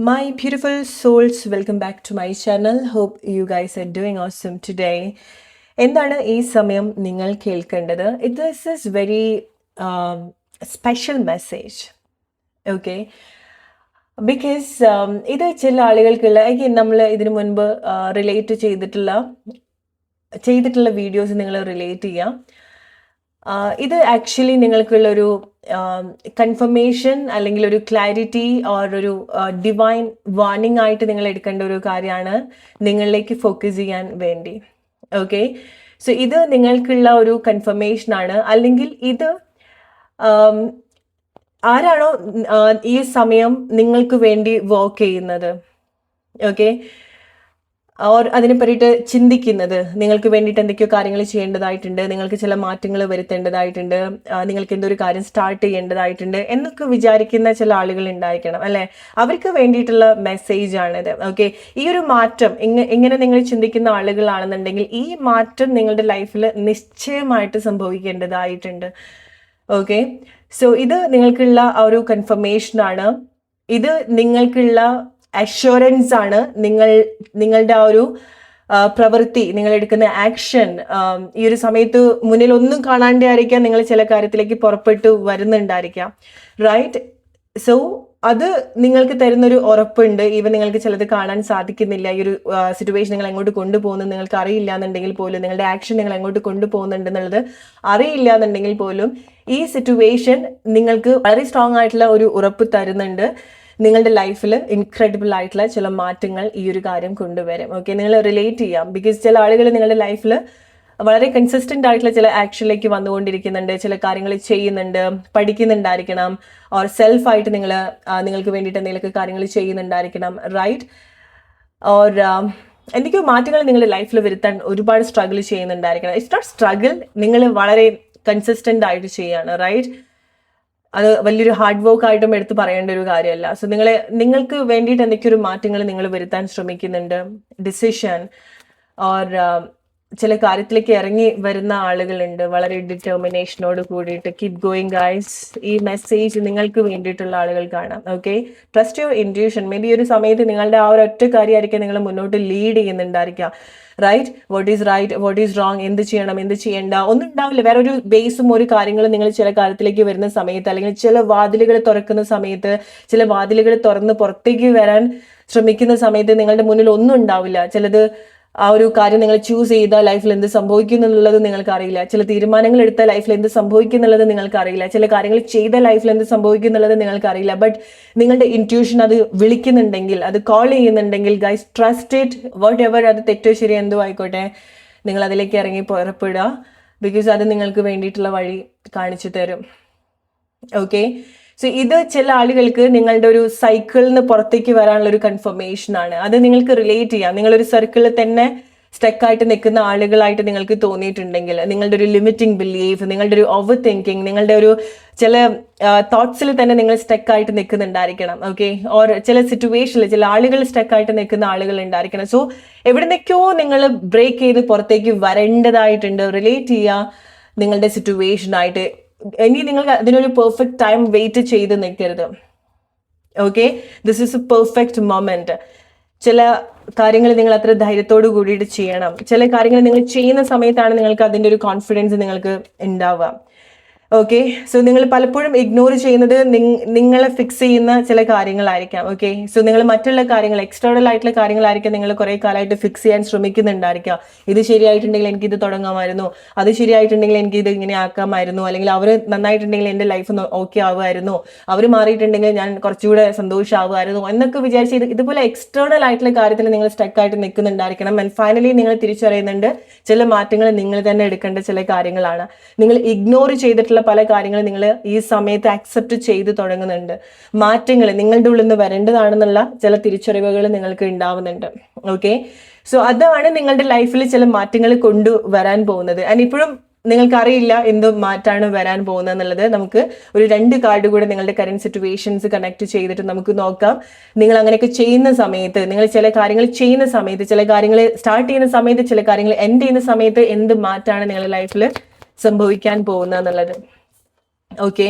My beautiful souls, welcome back to my channel. Hope you guys are doing awesome today. എന്താണ് ഈ സമയം നിങ്ങൾ കേൾക്കേണ്ടത്? This is very special message. Okay? Because ഇത് ചില ആളുകൾക്കുള്ള നമ്മൾ ഇതിനു മുൻപ് റിലേറ്റ് ചെയ്തിട്ടുള്ള വീഡിയോസ് നിങ്ങൾ റിലേറ്റ് ചെയ്യാം. ഇത് ആക്ച്വലി നിങ്ങൾക്കുള്ളൊരു കൺഫർമേഷൻ അല്ലെങ്കിൽ ഒരു ക്ലാരിറ്റി ഓർ ഒരു ഡിവൈൻ വാർണിംഗ് ആയിട്ട് നിങ്ങൾ എടുക്കേണ്ട ഒരു കാര്യമാണ് നിങ്ങളിലേക്ക് ഫോക്കസ് ചെയ്യാൻ വേണ്ടി. ഓക്കെ, സോ ഇത് നിങ്ങൾക്കുള്ള ഒരു കൺഫർമേഷൻ ആണ്. അല്ലെങ്കിൽ ഇത് ആരാണോ ഈ സമയം നിങ്ങൾക്ക് വേണ്ടി വർക്ക് ചെയ്യുന്നത്, ഓക്കെ, ഓർ അതിനെ പറ്റിയിട്ട് ചിന്തിക്കുന്നത്, നിങ്ങൾക്ക് വേണ്ടിയിട്ട് എന്തൊക്കെയോ കാര്യങ്ങൾ ചെയ്യേണ്ടതായിട്ടുണ്ട്, നിങ്ങൾക്ക് ചില മാറ്റങ്ങൾ വരുത്തേണ്ടതായിട്ടുണ്ട്, നിങ്ങൾക്ക് എന്തൊരു കാര്യം സ്റ്റാർട്ട് ചെയ്യേണ്ടതായിട്ടുണ്ട് എന്നൊക്കെ വിചാരിക്കുന്ന ചില ആളുകൾ ഉണ്ടായിരിക്കണം അല്ലേ? അവർക്ക് വേണ്ടിയിട്ടുള്ള മെസ്സേജ് ആണിത്. ഓക്കെ, ഈ ഒരു മാറ്റം ഇങ്ങനെ നിങ്ങൾ ചിന്തിക്കുന്ന ആളുകളാണെന്നുണ്ടെങ്കിൽ ഈ മാറ്റം നിങ്ങളുടെ ലൈഫിൽ നിശ്ചയമായിട്ട് സംഭവിക്കേണ്ടതായിട്ടുണ്ട്. ഓക്കെ, സോ ഇത് നിങ്ങൾക്കുള്ള ആ ഒരു കൺഫർമേഷനാണ്, ഇത് നിങ്ങൾക്കുള്ള അഷ്വറൻസ് ആണ്. നിങ്ങളുടെ ആ ഒരു പ്രവൃത്തി, നിങ്ങൾ എടുക്കുന്ന ആക്ഷൻ ഈ ഒരു സമയത്ത് മുന്നിൽ ഒന്നും കാണാണ്ടേ ആയിരിക്കാം നിങ്ങൾ ചില കാര്യത്തിലേക്ക് പുറപ്പെട്ടു വരുന്നുണ്ടായിരിക്കാം, റൈറ്റ്? സോ അത് നിങ്ങൾക്ക് തരുന്നൊരു ഉറപ്പുണ്ട്. ഈവൻ നിങ്ങൾക്ക് ചിലത് കാണാൻ സാധിക്കുന്നില്ല, ഈ ഒരു സിറ്റുവേഷൻ നിങ്ങൾ എങ്ങോട്ട് കൊണ്ടുപോകുന്നത് നിങ്ങൾക്ക് അറിയില്ല എന്നുണ്ടെങ്കിൽ പോലും, നിങ്ങളുടെ ആക്ഷൻ നിങ്ങൾ എങ്ങോട്ട് കൊണ്ടുപോകുന്നുണ്ടെന്നുള്ളത് അറിയില്ല എന്നുണ്ടെങ്കിൽ പോലും ഈ സിറ്റുവേഷൻ നിങ്ങൾക്ക് വളരെ സ്ട്രോങ് ആയിട്ടുള്ള ഒരു ഉറപ്പ് തരുന്നുണ്ട്. നിങ്ങളുടെ ലൈഫിൽ ഇൻക്രെഡിബിൾ ആയിട്ടുള്ള ചില മാറ്റങ്ങൾ ഈ ഒരു കാര്യം കൊണ്ടുവരും. ഓക്കെ, നിങ്ങൾ റിലേറ്റ് ചെയ്യാം. ബിക്കോസ് ചില ആളുകൾ നിങ്ങളുടെ ലൈഫിൽ വളരെ കൺസിസ്റ്റന്റ് ആയിട്ടുള്ള ചില ആക്ഷനിലേക്ക് വന്നുകൊണ്ടിരിക്കുന്നുണ്ട്, ചില കാര്യങ്ങൾ ചെയ്യുന്നുണ്ട്, പഠിക്കുന്നുണ്ടായിരിക്കണം, ഓർ സെൽഫായിട്ട് നിങ്ങൾക്ക് വേണ്ടിയിട്ട് എന്തെങ്കിലുമൊക്കെ കാര്യങ്ങൾ ചെയ്യുന്നുണ്ടായിരിക്കണം, റൈറ്റ്? ഓർ എന്തൊക്കെയോ മാറ്റങ്ങൾ നിങ്ങളുടെ ലൈഫിൽ വരുത്താൻ ഒരുപാട് സ്ട്രഗിൾ ചെയ്യുന്നുണ്ടായിരിക്കണം. ഇറ്റ്സ് നോട്ട് സ്ട്രഗിൾ, നിങ്ങൾ വളരെ കൺസിസ്റ്റന്റ് ആയിട്ട് ചെയ്യാണ്, റൈറ്റ്? അത് വലിയൊരു ഹാർഡ് വർക്ക് ആയിട്ടും എടുത്ത് പറയേണ്ട ഒരു കാര്യമല്ല. സോ നിങ്ങൾക്ക് വേണ്ടിയിട്ട് എന്തൊക്കെയൊരു മാറ്റങ്ങൾ നിങ്ങൾ വരുത്താൻ ശ്രമിക്കുന്നുണ്ട്, ഡിസിഷൻ ഓർ ചില കാര്യത്തിലേക്ക് ഇറങ്ങി വരുന്ന ആളുകളുണ്ട് വളരെ ഡിറ്റർമിനേഷനോട് കൂടിയിട്ട്. കീപ് ഗോയിങ് ഗൈസ്, ഈ മെസ്സേജ് നിങ്ങൾക്ക് വേണ്ടിയിട്ടുള്ള ആളുകൾ കാണാം. Okay, trust your intuition. Maybe ഒരു സമയത്ത് നിങ്ങളുടെ ആ ഒരു ഒറ്റ കാര്യമായിരിക്കും നിങ്ങൾ മുന്നോട്ട് ലീഡ് ചെയ്യുന്നുണ്ടായിരിക്കാം, right? What is right, what is wrong, എന്ത് ചെയ്യണം, എന്ത് ചെയ്യേണ്ട ഒന്നും ഉണ്ടാവില്ല. വേറെ ഒരു ബേസും ഒരു കാര്യങ്ങളും നിങ്ങൾ ചില കാര്യത്തിലേക്ക് വരുന്ന സമയത്ത്, അല്ലെങ്കിൽ ചില വാതിലുകൾ തുറക്കുന്ന സമയത്ത്, ചില വാതിലുകൾ തുറന്ന് പുറത്തേക്ക് വരാൻ ശ്രമിക്കുന്ന സമയത്ത് നിങ്ങളുടെ മുന്നിൽ ഒന്നും ഉണ്ടാവില്ല. ചിലത് ആ ഒരു കാര്യം നിങ്ങൾ ചൂസ് ചെയ്താൽ ലൈഫിൽ എന്ത് സംഭവിക്കും എന്നുള്ളത് നിങ്ങൾക്ക് അറിയില്ല. ചില തീരുമാനങ്ങൾ എടുത്താൽ ലൈഫിൽ എന്ത് സംഭവിക്കും എന്നുള്ളത് നിങ്ങൾക്ക് അറിയില്ല. ചില കാര്യങ്ങൾ ചെയ്ത ലൈഫിൽ എന്ത് സംഭവിക്കും എന്നുള്ളത് നിങ്ങൾക്ക് അറിയില്ല. ബട്ട് നിങ്ങളുടെ ഇൻറ്റ്യൂഷൻ അത് വിളിക്കുന്നുണ്ടെങ്കിൽ, അത് കോൾ ചെയ്യുന്നുണ്ടെങ്കിൽ, guys trust it. What ever, അത് തെറ്റോ ശരി എന്തോ ആയിക്കോട്ടെ, നിങ്ങൾ അതിലേക്ക് ഇറങ്ങി പുറപ്പെടുക. ബിക്കോസ് അത് നിങ്ങൾക്ക് വേണ്ടിയിട്ടുള്ള വഴി കാണിച്ചു തരും. ഓക്കെ, സോ ഇത് ചില ആളുകൾക്ക് നിങ്ങളുടെ ഒരു സൈക്കിളിൽ നിന്ന് പുറത്തേക്ക് വരാനുള്ള ഒരു കൺഫർമേഷൻ ആണ്. അത് നിങ്ങൾക്ക് റിലേറ്റ് ചെയ്യാം. നിങ്ങളൊരു സർക്കിളിൽ തന്നെ സ്റ്റക്കായിട്ട് നിൽക്കുന്ന ആളുകളായിട്ട് നിങ്ങൾക്ക് തോന്നിയിട്ടുണ്ടെങ്കിൽ, നിങ്ങളുടെ ഒരു ലിമിറ്റിംഗ് ബിലീഫ്, നിങ്ങളുടെ ഒരു ഓവർ തിങ്കിങ്, നിങ്ങളുടെ ഒരു ചില തോട്ട്സിൽ തന്നെ നിങ്ങൾ സ്റ്റക്കായിട്ട് നിൽക്കുന്നുണ്ടായിരിക്കണം. ഓക്കെ, ഓർ ചില സിറ്റുവേഷനിൽ ചില ആളുകൾ സ്റ്റക്കായിട്ട് നിൽക്കുന്ന ആളുകൾ ഉണ്ടായിരിക്കണം. സോ എവിടുന്നൊക്കെയോ നിങ്ങൾ ബ്രേക്ക് ചെയ്ത് പുറത്തേക്ക് വരേണ്ടതായിട്ടുണ്ട്. റിലേറ്റ് ചെയ്യുക നിങ്ങളുടെ സിറ്റുവേഷനായിട്ട്. ഇനി നിങ്ങൾ അതിനൊരു പെർഫെക്റ്റ് ടൈം വെയിറ്റ് ചെയ്ത് നിൽക്കരുത്. Okay, this is A perfect moment. ചില കാര്യങ്ങൾ നിങ്ങൾ അത്ര ധൈര്യത്തോട് കൂടിയിട്ട് ചെയ്യണം. ചില കാര്യങ്ങൾ നിങ്ങൾ ചെയ്യുന്ന സമയത്താണ് നിങ്ങൾക്ക് അതിൻ്റെ ഒരു കോൺഫിഡൻസ് നിങ്ങൾക്ക് ഉണ്ടാവുക. ഓക്കെ, സോ നിങ്ങൾ പലപ്പോഴും ഇഗ്നോർ ചെയ്യുന്നത് നിങ്ങളെ ഫിക്സ് ചെയ്യുന്ന ചില കാര്യങ്ങളായിരിക്കാം. ഓക്കെ, സോ നിങ്ങൾ മറ്റുള്ള കാര്യങ്ങൾ, എക്സ്റ്റേണൽ ആയിട്ടുള്ള കാര്യങ്ങളായിരിക്കും നിങ്ങൾ കുറെ കാലമായിട്ട് ഫിക്സ് ചെയ്യാൻ ശ്രമിക്കുന്നുണ്ടായിരിക്കാം. ഇത് ശരിയായിട്ടുണ്ടെങ്കിൽ എനിക്കിത് തുടങ്ങാമായിരുന്നു, അത് ശരിയായിട്ടുണ്ടെങ്കിൽ എനിക്കിത് ഇങ്ങനെ ആക്കാമായിരുന്നു, അല്ലെങ്കിൽ അവർ നന്നായിട്ടുണ്ടെങ്കിൽ എൻ്റെ ലൈഫ് ഓക്കെ ആവുമായിരുന്നു, അവർ മാറിയിട്ടുണ്ടെങ്കിൽ ഞാൻ കുറച്ചുകൂടെ സന്തോഷമാവുമായിരുന്നു എന്നൊക്കെ വിചാരിച്ച് ഇതുപോലെ എക്സ്റ്റേണൽ ആയിട്ടുള്ള കാര്യത്തിൽ നിങ്ങൾ സ്റ്റക്കായിട്ട് നിൽക്കുന്നുണ്ടായിരിക്കണം. ആൻഡ് ഫൈനലി നിങ്ങൾ തിരിച്ചറിയുന്നുണ്ട് ചില മാറ്റങ്ങൾ നിങ്ങൾ തന്നെ എടുക്കേണ്ട ചില കാര്യങ്ങളാണ്. നിങ്ങൾ ഇഗ്നോർ ചെയ്തിട്ടുള്ള പല കാര്യങ്ങളും നിങ്ങൾ ഈ സമയത്ത് അക്സെപ്റ്റ് ചെയ്ത് തുടങ്ങുന്നുണ്ട്. മാറ്റങ്ങൾ നിങ്ങളുടെ ഉള്ളിൽ നിന്ന് വരേണ്ടതാണെന്നുള്ള ചില തിരിച്ചറിവുകൾ നിങ്ങൾക്ക് ഉണ്ടാവുന്നുണ്ട്. ഓക്കെ, സോ അതാണ് നിങ്ങളുടെ ലൈഫിൽ ചില മാറ്റങ്ങൾ കൊണ്ടുവരാൻ പോകുന്നത്. ആൻഡ് ഇപ്പോഴും നിങ്ങൾക്കറിയില്ല എന്ത് മാറ്റാണ് വരാൻ പോകുന്നത് എന്നുള്ളത്. നമുക്ക് ഒരു 2 കാർഡ് കൂടെ നിങ്ങളുടെ കറന്റ് സിറ്റുവേഷൻസ് കണക്ട് ചെയ്തിട്ട് നമുക്ക് നോക്കാം. നിങ്ങൾ അങ്ങനെയൊക്കെ ചെയ്യുന്ന സമയത്ത്, നിങ്ങൾ ചില കാര്യങ്ങൾ ചെയ്യുന്ന സമയത്ത്, ചില കാര്യങ്ങൾ സ്റ്റാർട്ട് ചെയ്യുന്ന സമയത്ത്, ചില കാര്യങ്ങൾ എൻഡ് ചെയ്യുന്ന സമയത്ത് എന്ത് മാറ്റാണ് നിങ്ങളുടെ ലൈഫിൽ സംഭവിക്കാൻ പോകുന്നത് എന്നുള്ളത്. Okay,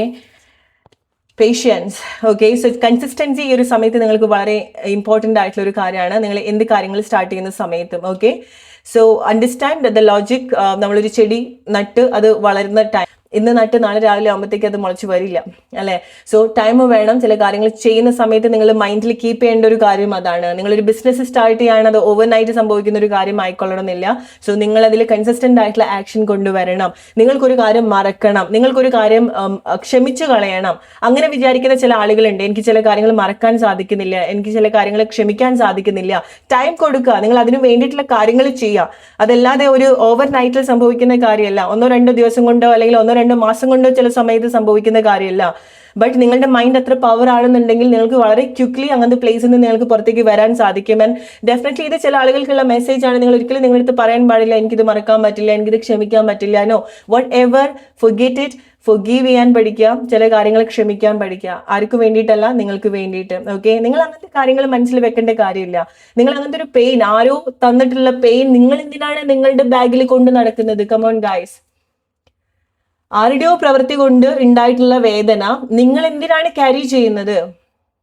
patience. Okay, so consistency ഈ ഒരു സമയത്ത് നിങ്ങൾക്ക് വളരെ ഇമ്പോർട്ടൻ്റ് ആയിട്ടുള്ള ഒരു കാര്യമാണ്, നിങ്ങൾ എന്ത് കാര്യങ്ങൾ സ്റ്റാർട്ട് ചെയ്യുന്ന സമയത്തും. Okay, so understand the logic. നമ്മളൊരു ചെടി നട്ട് അത് വളരുന്ന ടൈം, ഇന്ന് നട്ട് നാളെ രാവിലെ ആകുമ്പോഴത്തേക്ക് അത് മുളച്ച് വരില്ല അല്ലേ. സോ ടൈം വേണം. ചില കാര്യങ്ങൾ ചെയ്യുന്ന സമയത്ത് നിങ്ങൾ മൈൻഡിൽ കീപ്പ് ചെയ്യേണ്ട ഒരു കാര്യം അതാണ്. നിങ്ങളൊരു ബിസിനസ് സ്റ്റാർട്ട് ചെയ്യാണ്, അത് ഓവർനൈറ്റ് സംഭവിക്കുന്ന ഒരു കാര്യം ആയിക്കൊള്ളണമെന്നില്ല. സോ നിങ്ങൾ അതിൽ കൺസിസ്റ്റന്റ് ആയിട്ടുള്ള ആക്ഷൻ കൊണ്ടുവരണം. നിങ്ങൾക്കൊരു കാര്യം മറക്കണം, നിങ്ങൾക്കൊരു കാര്യം ക്ഷമിച്ചു കളയണം. അങ്ങനെ വിചാരിക്കുന്ന ചില ആളുകളുണ്ട്, എനിക്ക് ചില കാര്യങ്ങൾ മറക്കാൻ സാധിക്കുന്നില്ല, എനിക്ക് ചില കാര്യങ്ങൾ ക്ഷമിക്കാൻ സാധിക്കുന്നില്ല. ടൈം കൊടുക്കുക, നിങ്ങൾ അതിന് വേണ്ടിയിട്ടുള്ള കാര്യങ്ങൾ ചെയ്യുക. അതല്ലാതെ ഒരു ഓവർനൈറ്റിൽ സംഭവിക്കുന്ന കാര്യമല്ല, 1-2 ദിവസം കൊണ്ടോ അല്ലെങ്കിൽ 1-2 മാസം കൊണ്ടോ ചില സമയത്ത് സംഭവിക്കുന്ന കാര്യമല്ല. ബട്ട് നിങ്ങളുടെ മൈൻഡ് അത്ര പവർ ആണെന്നുണ്ടെങ്കിൽ നിങ്ങൾക്ക് വളരെ ക്വിക്ലി അങ്ങനത്തെ പ്ലേസിൽ നിന്ന് നിങ്ങൾക്ക് പുറത്തേക്ക് വരാൻ സാധിക്കും. ആൻഡ് ഡെഫിനറ്റ്ലി ഇത് ചില ആളുകൾക്കുള്ള മെസ്സേജ് ആണ്. നിങ്ങൾ ഒരിക്കലും നിങ്ങളുടെ അടുത്ത് പറയാൻ പാടില്ല എനിക്കിത് മറക്കാൻ പറ്റില്ല, എനിക്കിത് ക്ഷമിക്കാൻ പറ്റില്ല. No, whatever, forget it, forgive ചെയ്യാൻ പഠിക്കുക, ചില കാര്യങ്ങൾ ക്ഷമിക്കാൻ പഠിക്കുക. ആർക്കും വേണ്ടിയിട്ടല്ല, നിങ്ങൾക്ക് വേണ്ടിയിട്ട്. ഓക്കെ, നിങ്ങൾ അങ്ങനത്തെ കാര്യങ്ങൾ മനസ്സിൽ വെക്കേണ്ട കാര്യമില്ല. നിങ്ങൾ അങ്ങനത്തെ ഒരു പെയിൻ, ആരോ തന്നിട്ടുള്ള പെയിൻ നിങ്ങൾ എന്തിനാണ് നിങ്ങളുടെ ബാഗിൽ കൊണ്ട് നടക്കുന്നത്? കമോൺ ഗൈസ്, ആരുടെയോ പ്രവൃത്തി കൊണ്ട് ഉണ്ടായിട്ടുള്ള വേദന നിങ്ങൾ എന്തിനാണ് ക്യാരി ചെയ്യുന്നത്?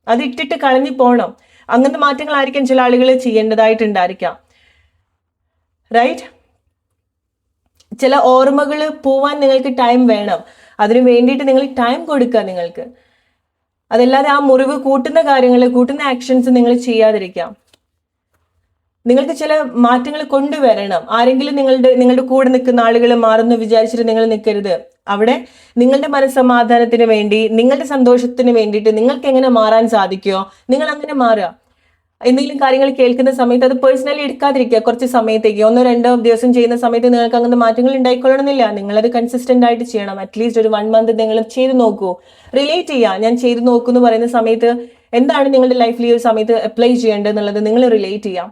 അത് ഇട്ടിട്ട് കളഞ്ഞു പോകണം. അങ്ങനത്തെ മാറ്റങ്ങളായിരിക്കും ചില ആളുകൾ ചെയ്യേണ്ടതായിട്ടുണ്ടായിരിക്കാം. റൈറ്റ്? ചില ഓർമ്മകൾ പോവാൻ നിങ്ങൾക്ക് ടൈം വേണം. അതിനു വേണ്ടിയിട്ട് നിങ്ങൾ ടൈം കൊടുക്കുക നിങ്ങൾക്ക്. അതല്ലാതെ ആ മുറിവ് കൂട്ടുന്ന കാര്യങ്ങൾ, കൂട്ടുന്ന ആക്ഷൻസ് നിങ്ങൾ ചെയ്യാതിരിക്കാം. നിങ്ങൾക്ക് ചില മാറ്റങ്ങൾ കൊണ്ടുവരണം. ആരെങ്കിലും നിങ്ങളുടെ കൂടെ നിൽക്കുന്ന ആളുകൾ മാറുന്നു വിചാരിച്ചിട്ട് നിങ്ങൾ നിൽക്കരുത്. അവിടെ നിങ്ങളുടെ മനസ്സമാധാനത്തിന് വേണ്ടി, നിങ്ങളുടെ സന്തോഷത്തിന് വേണ്ടിയിട്ട് നിങ്ങൾക്ക് എങ്ങനെ മാറാൻ സാധിക്കുമോ നിങ്ങൾ അങ്ങനെ മാറുക. എന്തെങ്കിലും കാര്യങ്ങൾ കേൾക്കുന്ന സമയത്ത് അത് പേഴ്സണലി എടുക്കാതിരിക്കുക. കുറച്ച് സമയത്തേക്ക് 1-2 ദിവസം ചെയ്യുന്ന സമയത്ത് നിങ്ങൾക്ക് അങ്ങനെ മാറ്റങ്ങൾ ഉണ്ടായിക്കൊള്ളണമെന്നില്ല. നിങ്ങളത് കൺസിസ്റ്റന്റ് ആയിട്ട് ചെയ്യണം. അറ്റ്ലീസ്റ്റ് ഒരു 1 മന്ത് നിങ്ങൾ ചെയ്ത് നോക്കൂ. റിലേറ്റ് ചെയ്യുക. ഞാൻ ചെയ്ത് നോക്കൂ എന്ന് പറയുന്ന സമയത്ത് എന്താണ് നിങ്ങളുടെ ലൈഫിൽ ഈ ഒരു സമയത്ത് അപ്ലൈ ചെയ്യേണ്ടത് എന്നുള്ളത് നിങ്ങൾ റിലേറ്റ് ചെയ്യാം.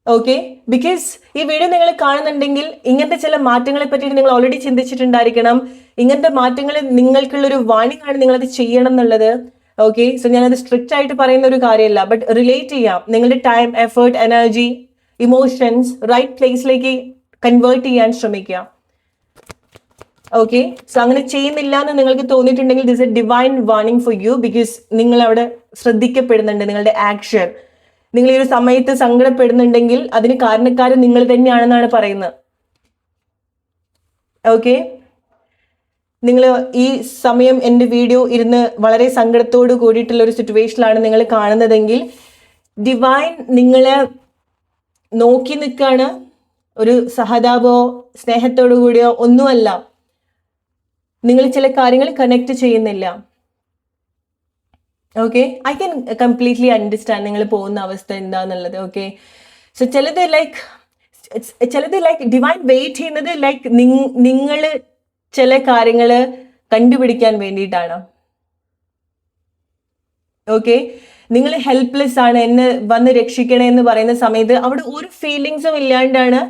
ഓക്കെ, ബിക്കോസ് ഈ വീഡിയോ നിങ്ങൾ കാണുന്നുണ്ടെങ്കിൽ ഇങ്ങനത്തെ ചില മാറ്റങ്ങളെ പറ്റിയിട്ട് നിങ്ങൾ ഓൾറെഡി ചിന്തിച്ചിട്ടുണ്ടായിരിക്കണം. ഇങ്ങനത്തെ മാറ്റങ്ങൾ നിങ്ങൾക്കുള്ളൊരു വാണിംഗ് ആണ്, നിങ്ങളത് ചെയ്യണം എന്നുള്ളത്. ഓക്കെ, സോ ഞാനത് സ്ട്രിക്റ്റ് ആയിട്ട് പറയുന്ന ഒരു കാര്യമല്ല, ബട്ട് റിലേറ്റ് ചെയ്യാം. നിങ്ങളുടെ time, effort, energy, emotions right പ്ലേസിലേക്ക് കൺവേർട്ട് ചെയ്യാൻ ശ്രമിക്കുക. ഓക്കെ, സോ അങ്ങനെ ചെയ്യുന്നില്ല എന്ന് നിങ്ങൾക്ക് തോന്നിയിട്ടുണ്ടെങ്കിൽ this a divine warning for you. Because നിങ്ങൾ അവിടെ ശ്രദ്ധിക്കപ്പെടുന്നുണ്ട്. നിങ്ങളുടെ ആക്ഷൻ, നിങ്ങൾ ഈ ഒരു സമയത്ത് സങ്കടപ്പെടുന്നുണ്ടെങ്കിൽ അതിന് കാരണക്കാരൻ നിങ്ങൾ തന്നെയാണെന്നാണ് പറയുന്നത്. ഓക്കെ, നിങ്ങൾ ഈ സമയം എൻ്റെ വീഡിയോ ഇരുന്ന് വളരെ സങ്കടത്തോട് കൂടിയിട്ടുള്ള ഒരു സിറ്റുവേഷനിലാണ് നിങ്ങൾ കാണുന്നതെങ്കിൽ ഡിവൈൻ നിങ്ങളെ നോക്കി നിൽക്കുകയാണ്. ഒരു സഹതാപോ സ്നേഹത്തോടു കൂടിയോ ഒന്നുമല്ല. നിങ്ങൾ ചില കാര്യങ്ങൾ കണക്ട് ചെയ്യുന്നില്ല. Okay, I can completely understand നിങ്ങൾ പോകുന്ന അവസ്ഥ എന്താന്നുള്ളത്. ഓക്കെ, സോ ചിലത് ലൈക്ക് ഡിവൈൻ വെയിറ്റ് ചെയ്യുന്നത് ലൈക്ക് നിങ്ങൾ ചില കാര്യങ്ങൾ കണ്ടുപിടിക്കാൻ വേണ്ടിയിട്ടാണ്. ഓക്കെ, നിങ്ങൾ ഹെൽപ്ലെസ് ആണ്, എന്നെ വന്ന് രക്ഷിക്കണേ എന്ന് പറയുന്ന സമയത്ത് അവിടെ ഒരു ഫീലിങ്സും ഇല്ലാണ്ടാണ്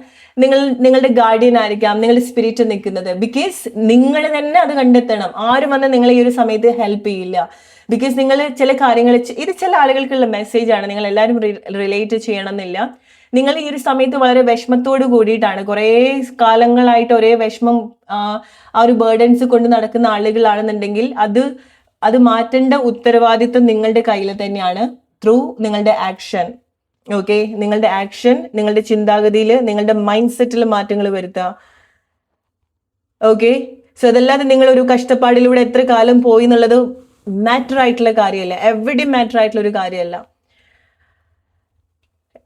നിങ്ങളുടെ ഗാർഡിയൻ ആയിരിക്കാം, നിങ്ങളുടെ സ്പിരിറ്റ് നിൽക്കുന്നത്. ബിക്കോസ് നിങ്ങൾ തന്നെ അത് കണ്ടെത്തണം. ആരും വന്ന് നിങ്ങളെ ഈ ഒരു സമയത്ത് ഹെൽപ്പ് ചെയ്യില്ല. ബിക്കോസ് നിങ്ങൾ ചില കാര്യങ്ങൾ, ഇത് ചില ആളുകൾക്കുള്ള മെസ്സേജ് ആണ്, നിങ്ങൾ എല്ലാവരും റിലേറ്റ് ചെയ്യണമെന്നില്ല. നിങ്ങൾ ഈ ഒരു സമയത്ത് വളരെ വിഷമത്തോട് കൂടിയിട്ടാണ്, കുറേ കാലങ്ങളായിട്ട് ഒരേ വിഷമം, ആ ഒരു ബേർഡൻസ് കൊണ്ട് നടക്കുന്ന ആളുകളാണെന്നുണ്ടെങ്കിൽ അത് മാറ്റേണ്ട ഉത്തരവാദിത്വം നിങ്ങളുടെ കയ്യിൽ തന്നെയാണ്, ത്രൂ നിങ്ങളുടെ ആക്ഷൻ. ഓക്കെ, നിങ്ങളുടെ ആക്ഷൻ, നിങ്ങളുടെ ചിന്താഗതിയിൽ, നിങ്ങളുടെ മൈൻഡ് സെറ്റിൽ മാറ്റങ്ങൾ വരുത്തുക. ഓക്കെ, സോ അതല്ലാതെ നിങ്ങൾ ഒരു കഷ്ടപ്പാടിലൂടെ എത്ര കാലം പോയി എന്നുള്ളത് മാറ്റർ ആയിട്ടുള്ള കാര്യമല്ല, എവിടെയും മാറ്റർ ആയിട്ടുള്ള ഒരു കാര്യമല്ല.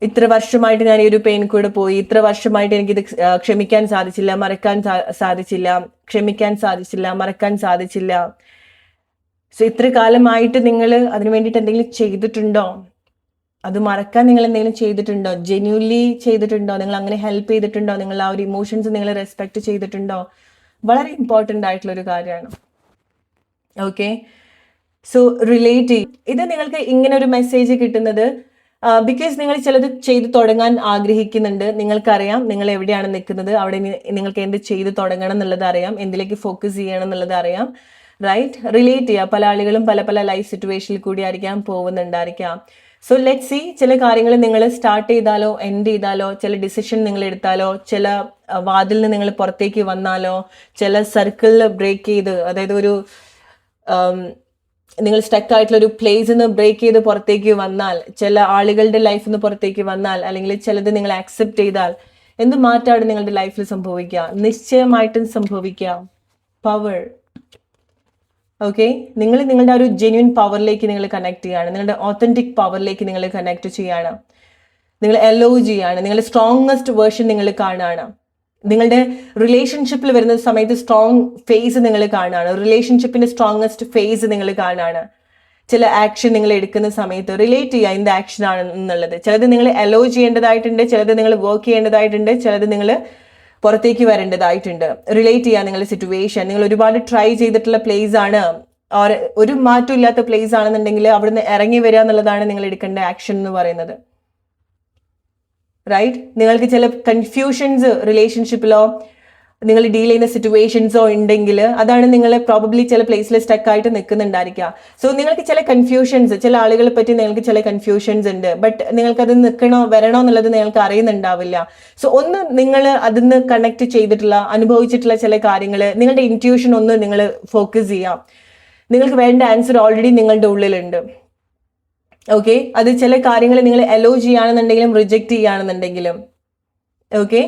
ഇത്ര വർഷമായിട്ട് ഞാൻ ഈ ഒരു പെയിൻ കൂടെ പോയി, ഇത്ര വർഷമായിട്ട് എനിക്കിത് ക്ഷമിക്കാൻ സാധിച്ചില്ല, മറക്കാൻ സാധിച്ചില്ല, ക്ഷമിക്കാൻ സാധിച്ചില്ല, മറക്കാൻ സാധിച്ചില്ല. സോ ഇത്ര കാലമായിട്ട് നിങ്ങൾ അതിനു വേണ്ടിയിട്ട് എന്തെങ്കിലും ചെയ്തിട്ടുണ്ടോ? അത് മറക്കാൻ നിങ്ങൾ എന്തെങ്കിലും ചെയ്തിട്ടുണ്ടോ? ജെന്യൂൻലി ചെയ്തിട്ടുണ്ടോ? നിങ്ങൾ അങ്ങനെ ഹെൽപ്പ് ചെയ്തിട്ടുണ്ടോ? നിങ്ങൾ ആ ഒരു ഇമോഷൻസ് നിങ്ങൾ റെസ്പെക്ട് ചെയ്തിട്ടുണ്ടോ? വളരെ ഇമ്പോർട്ടൻ്റ് ആയിട്ടുള്ള ഒരു കാര്യമാണ്. ഓക്കെ, സോ റിലേറ്റ് ചെയ്യും. ഇത് നിങ്ങൾക്ക് ഇങ്ങനെ ഒരു മെസ്സേജ് കിട്ടുന്നത് ബിക്കോസ് നിങ്ങൾ ചിലത് ചെയ്തു തുടങ്ങാൻ ആഗ്രഹിക്കുന്നുണ്ട്. നിങ്ങൾക്കറിയാം നിങ്ങൾ എവിടെയാണ് നിൽക്കുന്നത്, അവിടെ നിങ്ങൾക്ക് എന്ത് ചെയ്തു തുടങ്ങണം എന്നുള്ളത് അറിയാം, എന്തിലേക്ക് ഫോക്കസ് ചെയ്യണം എന്നുള്ളത് അറിയാം. റൈറ്റ്? റിലേറ്റ് ചെയ്യുക. പല ആളുകളും പല ലൈഫ് സിറ്റുവേഷനിൽ കൂടി ആയിരിക്കാം പോകുന്നുണ്ടായിരിക്കാം. സോ ലെറ്റ് സി, ചില കാര്യങ്ങൾ നിങ്ങൾ സ്റ്റാർട്ട് ചെയ്താലോ എൻഡ് ചെയ്താലോ, ചില ഡിസിഷൻ നിങ്ങൾ എടുത്താലോ, ചില വാതിൽ നിന്ന് നിങ്ങൾ പുറത്തേക്ക് വന്നാലോ, ചില സർക്കിളിൽ ബ്രേക്ക് ചെയ്ത്, അതായത് ഒരു നിങ്ങൾ സ്റ്റക്ക് ആയിട്ടുള്ള ഒരു പ്ലേസ് നിന്ന് ബ്രേക്ക് ചെയ്ത് പുറത്തേക്ക് വന്നാൽ, ചില ആളുകളുടെ ലൈഫിൽ നിന്ന് പുറത്തേക്ക് വന്നാൽ, അല്ലെങ്കിൽ ചിലത് നിങ്ങൾ ആക്സെപ്റ്റ് ചെയ്താൽ എന്ത് മാറ്റമാണ് നിങ്ങളുടെ ലൈഫിൽ സംഭവിക്കുക? നിശ്ചയമായിട്ടും സംഭവിക്കുക പവർ. ഓക്കെ, നിങ്ങൾ നിങ്ങളുടെ ഒരു ജെന്യൂൻ പവറിലേക്ക് നിങ്ങൾ കണക്ട് ചെയ്യാണ്, നിങ്ങളുടെ ഓത്തന്റിക് പവറിലേക്ക് നിങ്ങൾ കണക്ട് ചെയ്യാണ്, നിങ്ങൾ അലോ ചെയ്യാണ്, നിങ്ങളുടെ സ്ട്രോങ്ങസ്റ്റ് വേർഷൻ നിങ്ങൾ കാണുകയാണ്. നിങ്ങളുടെ റിലേഷൻഷിപ്പിൽ വരുന്ന സമയത്ത് സ്ട്രോങ് ഫേസ് നിങ്ങൾ കാണുകയാണ്, റിലേഷൻഷിപ്പിന്റെ സ്ട്രോങ്ങസ്റ്റ് ഫേസ് നിങ്ങൾ കാണുകയാണ്. ചില ആക്ഷൻ നിങ്ങൾ എടുക്കുന്ന സമയത്ത് റിലേറ്റ് ചെയ്യുക എന്ത് ആക്ഷൻ ആണ് എന്നുള്ളത്. ചിലത് നിങ്ങൾ അലോ ചെയ്യേണ്ടതായിട്ടുണ്ട്, ചിലത് നിങ്ങൾ വർക്ക് ചെയ്യേണ്ടതായിട്ടുണ്ട്, ചിലത് നിങ്ങൾ പുറത്തേക്ക് വരേണ്ടതായിട്ടുണ്ട്. റിലേറ്റ് ചെയ്യുക നിങ്ങളുടെ സിറ്റുവേഷൻ. നിങ്ങൾ ഒരുപാട് ട്രൈ ചെയ്തിട്ടുള്ള പ്ലേസ് ആണ്, ഒരു മാറ്റം ഇല്ലാത്ത പ്ലേസ് ആണെന്നുണ്ടെങ്കിൽ അവിടുന്ന് ഇറങ്ങി വരിക എന്നുള്ളതാണ് നിങ്ങൾ എടുക്കേണ്ട ആക്ഷൻ എന്ന് പറയുന്നത്. റൈറ്റ്? നിങ്ങൾക്ക് ചില കൺഫ്യൂഷൻസ് റിലേഷൻഷിപ്പിലോ നിങ്ങൾ ഡീൽ ചെയ്യുന്ന സിറ്റുവേഷൻസോ ഉണ്ടെങ്കിൽ അതാണ് നിങ്ങൾ പ്രോബബ്ലി ചില പ്ലേസിൽ സ്റ്റക്ക് ആയിട്ട് നിൽക്കുന്നുണ്ടായിരിക്കുക. സോ നിങ്ങൾക്ക് ചില കൺഫ്യൂഷൻസ്, ചില ആളുകളെ പറ്റി നിങ്ങൾക്ക് ചില കൺഫ്യൂഷൻസ് ഉണ്ട്, ബട്ട് നിങ്ങൾക്കത് നിൽക്കണോ വരണോ എന്നുള്ളത് നിങ്ങൾക്ക് അറിയുന്നുണ്ടാവില്ല. സോ ഒന്ന് നിങ്ങൾ അതിന്ന് കണക്ട് ചെയ്തിട്ടുള്ള അനുഭവിച്ചിട്ടുള്ള ചില കാര്യങ്ങൾ, നിങ്ങളുടെ ഇൻറ്റ്യൂഷൻ ഒന്ന് നിങ്ങൾ ഫോക്കസ് ചെയ്യാം. നിങ്ങൾക്ക് വേണ്ട ആൻസർ ഓൾറെഡി നിങ്ങളുടെ ഉള്ളിലുണ്ട്. ഓക്കെ, അത് ചില കാര്യങ്ങൾ നിങ്ങൾ അലോ ചെയ്യുകയാണെന്നുണ്ടെങ്കിലും റിജക്റ്റ് ചെയ്യുകയാണെന്നുണ്ടെങ്കിലും. ഓക്കെ,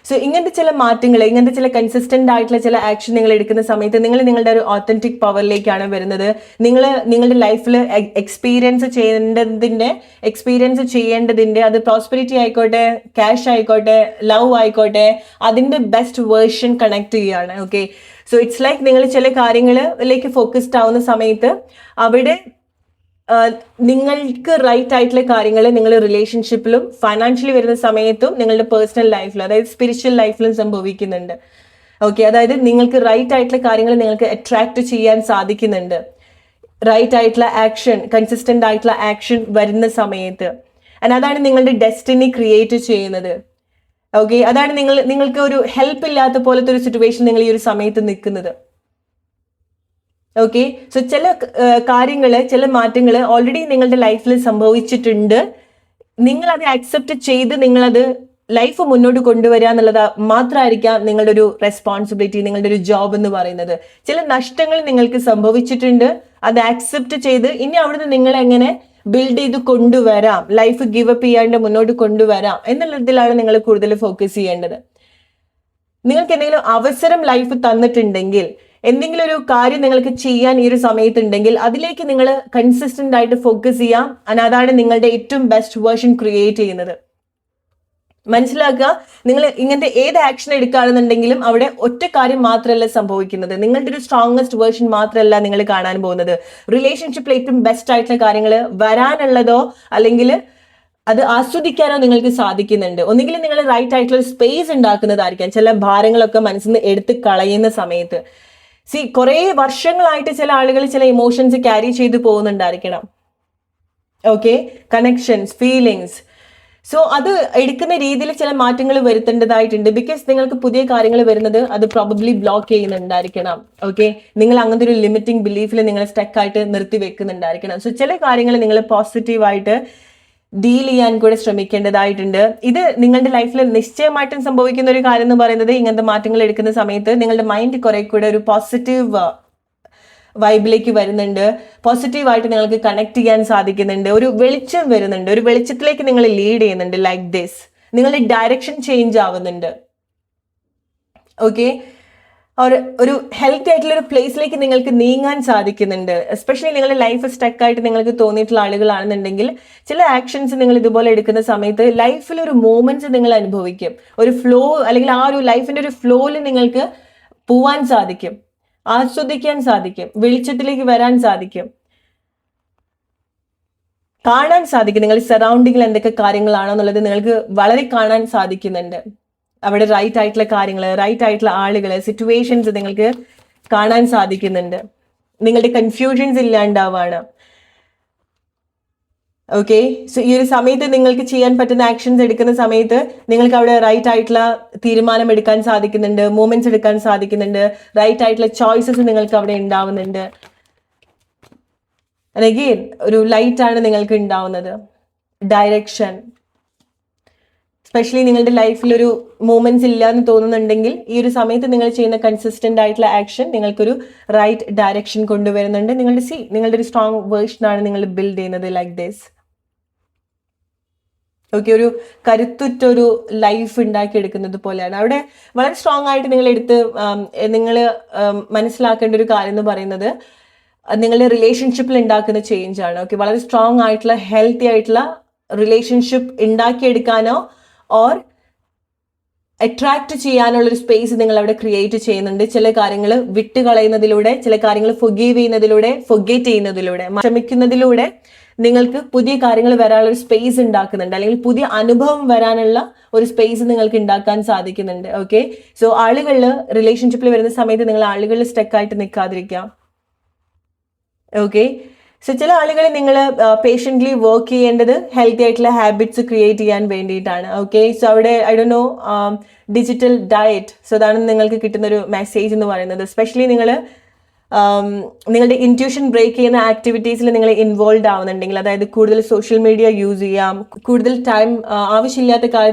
സോ ഇങ്ങനത്തെ ചില മാറ്റങ്ങൾ, ഇങ്ങനത്തെ ചില കൺസിസ്റ്റന്റ് ആയിട്ടുള്ള ചില ആക്ഷൻ നിങ്ങൾ എടുക്കുന്ന സമയത്ത് നിങ്ങൾ നിങ്ങളുടെ ഒരു ഓത്തന്റിക് പവറിലേക്കാണ് വരുന്നത്. നിങ്ങൾ നിങ്ങളുടെ ലൈഫിൽ എക്സ്പീരിയൻസ് ചെയ്യേണ്ടതിന്റെ അത് പ്രോസ്പെരിറ്റി ആയിക്കോട്ടെ, ക്യാഷ് ആയിക്കോട്ടെ, ലവ് ആയിക്കോട്ടെ, അതിന്റെ ബെസ്റ്റ് വേർഷൻ കണക്ട് ചെയ്യുകയാണ്. ഓക്കെ, സോ ഇറ്റ്സ് ലൈക്ക് നിങ്ങൾ ചില കാര്യങ്ങളിലേക്ക് ഫോക്കസ്ഡ് ആവുന്ന സമയത്ത് അവിടെ നിങ്ങൾക്ക് റൈറ്റ് ആയിട്ടുള്ള കാര്യങ്ങൾ നിങ്ങൾ റിലേഷൻഷിപ്പിലും ഫൈനാൻഷ്യലി വരുന്ന സമയത്തും നിങ്ങളുടെ പേഴ്സണൽ ലൈഫിലും, അതായത് സ്പിരിച്വൽ ലൈഫിലും സംഭവിക്കുന്നുണ്ട്. ഓക്കെ, അതായത് നിങ്ങൾക്ക് റൈറ്റ് ആയിട്ടുള്ള കാര്യങ്ങൾ നിങ്ങൾക്ക് അട്രാക്ട് ചെയ്യാൻ സാധിക്കുന്നുണ്ട്. റൈറ്റ് ആയിട്ടുള്ള ആക്ഷൻ, കൺസിസ്റ്റന്റ് ആയിട്ടുള്ള ആക്ഷൻ വരുന്ന സമയത്ത്. അതാണ് നിങ്ങളുടെ ഡെസ്റ്റിനി ക്രിയേറ്റ് ചെയ്യുന്നത്. ഓക്കെ, അതാണ് നിങ്ങൾക്ക് ഒരു ഹെൽപ്പ് ഇല്ലാത്ത പോലത്തെ ഒരു സിറ്റുവേഷൻ നിങ്ങൾ ഈ ഒരു സമയത്ത് നിൽക്കുന്നത്. ഓക്കെ, സോ ചില കാര്യങ്ങൾ, ചില മാറ്റങ്ങൾ ഓൾറെഡി നിങ്ങളുടെ ലൈഫിൽ സംഭവിച്ചിട്ടുണ്ട്. നിങ്ങൾ അത് ആക്സെപ്റ്റ് ചെയ്ത് നിങ്ങളത് ലൈഫ് മുന്നോട്ട് കൊണ്ടുവരിക എന്നുള്ളത് മാത്രമായിരിക്കാം നിങ്ങളുടെ ഒരു റെസ്പോൺസിബിലിറ്റി, നിങ്ങളുടെ ഒരു ജോബ് എന്ന് പറയുന്നത്. ചില നഷ്ടങ്ങൾ നിങ്ങൾക്ക് സംഭവിച്ചിട്ടുണ്ട്, അത് ആക്സെപ്റ്റ് ചെയ്ത് ഇനി അവിടുന്ന് നിങ്ങൾ എങ്ങനെ ബിൽഡ് ചെയ്ത് കൊണ്ടുവരാം, ലൈഫ് ഗിവ് അപ്പ് ചെയ്യാണ്ട് മുന്നോട്ട് കൊണ്ടുവരാം എന്നുള്ളതിലാണ് നിങ്ങൾ കൂടുതൽ ഫോക്കസ് ചെയ്യേണ്ടത്. നിങ്ങൾക്ക് എന്തെങ്കിലും അവസരം ലൈഫ് തന്നിട്ടുണ്ടെങ്കിൽ, എന്തെങ്കിലും ഒരു കാര്യം നിങ്ങൾക്ക് ചെയ്യാൻ ഈ ഒരു സമയത്തുണ്ടെങ്കിൽ അതിലേക്ക് നിങ്ങൾ കൺസിസ്റ്റന്റ് ആയിട്ട് ഫോക്കസ് ചെയ്യാം. അതാണ് നിങ്ങളുടെ ഏറ്റവും ബെസ്റ്റ് വേർഷൻ ക്രിയേറ്റ് ചെയ്യുന്നത്. മനസ്സിലാക്കുക, നിങ്ങൾ ഇങ്ങനത്തെ ഏത് ആക്ഷൻ എടുക്കുകയാണെന്നുണ്ടെങ്കിലും അവിടെ ഒറ്റ കാര്യം മാത്രമല്ല സംഭവിക്കുന്നത്, നിങ്ങളുടെ ഒരു സ്ട്രോങ്ങസ്റ്റ് വേർഷൻ മാത്രമല്ല നിങ്ങൾ കാണാൻ പോകുന്നത്. റിലേഷൻഷിപ്പിൽ ഏറ്റവും ബെസ്റ്റ് ആയിട്ടുള്ള കാര്യങ്ങൾ വരാനുള്ളതോ അല്ലെങ്കിൽ അത് ആസ്വദിക്കാനോ നിങ്ങൾക്ക് സാധിക്കുന്നുണ്ട്. ഒന്നുകിൽ നിങ്ങൾ റൈറ്റ് ആയിട്ടുള്ള സ്പേസ് ഉണ്ടാക്കുന്നതായിരിക്കാം ചില ഭാരങ്ങളൊക്കെ മനസ്സിൽ നിന്ന് എടുത്ത് കളയുന്ന സമയത്ത്. കുറെ വർഷങ്ങളായിട്ട് ചില ആളുകൾ ചില ഇമോഷൻസ് ക്യാരി ചെയ്ത് പോകുന്നുണ്ടായിരിക്കണം. Okay, connections, feelings. സോ അത് എടുക്കുന്ന രീതിയിൽ ചില മാറ്റങ്ങൾ വരുത്തേണ്ടതായിട്ടുണ്ട്. ബിക്കോസ് നിങ്ങൾക്ക് പുതിയ കാര്യങ്ങൾ വരുന്നത് അത് പ്രോബബ്ലി ബ്ലോക്ക് ചെയ്യുന്നുണ്ടായിരിക്കണം. ഓക്കെ, നിങ്ങൾ അങ്ങനത്തെ ഒരു ലിമിറ്റിംഗ് ബിലീഫിൽ നിങ്ങൾ സ്റ്റക്ക് ആയിട്ട് നിർത്തി വെക്കുന്നുണ്ടായിരിക്കണം. സോ ചില കാര്യങ്ങൾ നിങ്ങൾ പോസിറ്റീവായിട്ട് ഡീൽ ചെയ്യാൻ കൂടെ ശ്രമിക്കേണ്ടതായിട്ടുണ്ട്. ഇത് നിങ്ങളുടെ ലൈഫിൽ നിശ്ചയമായിട്ടും സംഭവിക്കുന്ന ഒരു കാര്യം എന്ന് പറയുന്നത്, ഇങ്ങനത്തെ മാറ്റങ്ങൾ എടുക്കുന്ന സമയത്ത് നിങ്ങളുടെ മൈൻഡ് കുറെ കൂടെ ഒരു പോസിറ്റീവ് വൈബിലേക്ക് വരുന്നുണ്ട്. പോസിറ്റീവായിട്ട് നിങ്ങൾക്ക് കണക്ട് ചെയ്യാൻ സാധിക്കുന്നുണ്ട്. ഒരു വെളിച്ചം വരുന്നുണ്ട്, ഒരു വെളിച്ചത്തിലേക്ക് നിങ്ങൾ ലീഡ് ചെയ്യുന്നുണ്ട്. ലൈക്ക് ദിസ് നിങ്ങളുടെ ഡയറക്ഷൻ ചേഞ്ച് ആവുന്നുണ്ട്. ഓക്കെ, ഒരു ഹെൽത്തി ആയിട്ടുള്ള ഒരു പ്ലേസിലേക്ക് നിങ്ങൾക്ക് നീങ്ങാൻ സാധിക്കുന്നുണ്ട്. എസ്പെഷ്യലി നിങ്ങളുടെ ലൈഫ് സ്റ്റക്ക് ആയിട്ട് നിങ്ങൾക്ക് തോന്നിയിട്ടുള്ള ആളുകളാണെന്നുണ്ടെങ്കിൽ ചില ആക്ഷൻസ് നിങ്ങൾ ഇതുപോലെ എടുക്കുന്ന സമയത്ത് ലൈഫിൽ ഒരു മൂമെന്റ്സ് നിങ്ങൾ അനുഭവിക്കും. ഒരു ഫ്ലോ, അല്ലെങ്കിൽ ആ ഒരു ലൈഫിന്റെ ഒരു ഫ്ലോയിൽ നിങ്ങൾക്ക് പോവാൻ സാധിക്കും, ആസ്വദിക്കാൻ സാധിക്കും, വെളിച്ചത്തിലേക്ക് വരാൻ സാധിക്കും, കാണാൻ സാധിക്കും. നിങ്ങൾ സറൗണ്ടിങ്ങിൽ എന്തൊക്കെ കാര്യങ്ങളാണോ എന്നുള്ളത് നിങ്ങൾക്ക് വളരെ കാണാൻ സാധിക്കുന്നുണ്ട്. അവിടെ റൈറ്റ് ആയിട്ടുള്ള കാര്യങ്ങൾ, റൈറ്റ് ആയിട്ടുള്ള ആളുകൾ, സിറ്റുവേഷൻസ് നിങ്ങൾക്ക് കാണാൻ സാധിക്കുന്നുണ്ട്. നിങ്ങളുടെ കൺഫ്യൂഷൻസ് ഇല്ലാണ്ടാവാണ്. ഓക്കെ, സോ ഈ ഒരു സമയത്ത് നിങ്ങൾക്ക് ചെയ്യാൻ പറ്റുന്ന ആക്ഷൻസ് എടുക്കുന്ന സമയത്ത് നിങ്ങൾക്ക് അവിടെ റൈറ്റ് ആയിട്ടുള്ള തീരുമാനം എടുക്കാൻ സാധിക്കുന്നുണ്ട്, മൂവ്മെന്റ്സ് എടുക്കാൻ സാധിക്കുന്നുണ്ട്, റൈറ്റ് ആയിട്ടുള്ള ചോയ്സസ് നിങ്ങൾക്ക് അവിടെ ഉണ്ടാവുന്നുണ്ട്. അഗെയിൻ ഒരു ലൈറ്റ് ആണ് നിങ്ങൾക്ക് ഉണ്ടാവുന്നത്, ഡയറക്ഷൻ. സ്പെഷ്യലി നിങ്ങളുടെ ലൈഫിൽ ഒരു മൂമെന്റ്സ് ഇല്ല എന്ന് തോന്നുന്നുണ്ടെങ്കിൽ ഈ ഒരു സമയത്ത് നിങ്ങൾ ചെയ്യുന്ന കൺസിസ്റ്റന്റ് ആയിട്ടുള്ള ആക്ഷൻ നിങ്ങൾക്കൊരു റൈറ്റ് ഡയറക്ഷൻ കൊണ്ടുവരുന്നുണ്ട്. നിങ്ങളുടെ ഒരു സ്ട്രോങ് വേർഷനാണ് നിങ്ങൾ ബിൽഡ് ചെയ്യുന്നത് ലൈക്ക് ദിസ്. ഓക്കെ, ഒരു കരുത്തുറ്റൊരു ലൈഫ് ഉണ്ടാക്കിയെടുക്കുന്നത് പോലെയാണ്. അവിടെ വളരെ സ്ട്രോങ് ആയിട്ട് നിങ്ങൾ മനസ്സിലാക്കേണ്ട ഒരു കാര്യം എന്ന് പറയുന്നത് നിങ്ങളുടെ റിലേഷൻഷിപ്പിൽ ഉണ്ടാക്കുന്ന ചേഞ്ച് ആണ്. ഓക്കെ, വളരെ സ്ട്രോങ് ആയിട്ടുള്ള ഹെൽത്തി ആയിട്ടുള്ള റിലേഷൻഷിപ്പ് ഉണ്ടാക്കിയെടുക്കാനോ ഓർ അട്രാക്ട് ചെയ്യാനുള്ളൊരു സ്പേസ് നിങ്ങൾ അവിടെ ക്രിയേറ്റ് ചെയ്യുന്നുണ്ട്. ചില കാര്യങ്ങൾ വിട്ടുകളയുന്നതിലൂടെ, ചില കാര്യങ്ങൾ ഫൊഗീവ് ചെയ്യുന്നതിലൂടെ, ഫൊഗേറ്റ് ചെയ്യുന്നതിലൂടെ, ക്ഷമിക്കുന്നതിലൂടെ നിങ്ങൾക്ക് പുതിയ കാര്യങ്ങൾ വരാനുള്ള ഒരു സ്പേസ് ഉണ്ടാക്കുന്നുണ്ട്, അല്ലെങ്കിൽ പുതിയ അനുഭവം വരാനുള്ള ഒരു സ്പേസ് നിങ്ങൾക്ക് ഉണ്ടാക്കാൻ സാധിക്കുന്നുണ്ട്. ഓക്കെ, സോ ആളുകളിൽ റിലേഷൻഷിപ്പിൽ വരുന്ന സമയത്ത് നിങ്ങൾ ആളുകളിൽ സ്റ്റക്കായിട്ട് നിൽക്കാതിരിക്കാം. ഓക്കെ, സോ ചില ആളുകൾ നിങ്ങൾ പേഷ്യൻ്റ്ലി വർക്ക് ചെയ്യേണ്ടത് ഹെൽത്തി ആയിട്ടുള്ള ഹാബിറ്റ്സ് ക്രിയേറ്റ് ചെയ്യാൻ വേണ്ടിയിട്ടാണ്. ഓക്കെ, സോ അവിടെ I do no digital diet, so അതാണ് നിങ്ങൾക്ക് കിട്ടുന്ന ഒരു മെസ്സേജ് എന്ന് പറയുന്നത്. എസ്പെഷ്യലി നിങ്ങളുടെ ഇൻറ്റ്യൂഷൻ ബ്രേക്ക് ചെയ്യുന്ന ആക്ടിവിറ്റീസിൽ നിങ്ങൾ ഇൻവോൾവ് ആവുന്നുണ്ടെങ്കിൽ, അതായത് കൂടുതൽ സോഷ്യൽ മീഡിയ യൂസ് ചെയ്യാം, കൂടുതൽ ടൈം ആവശ്യമില്ലാത്ത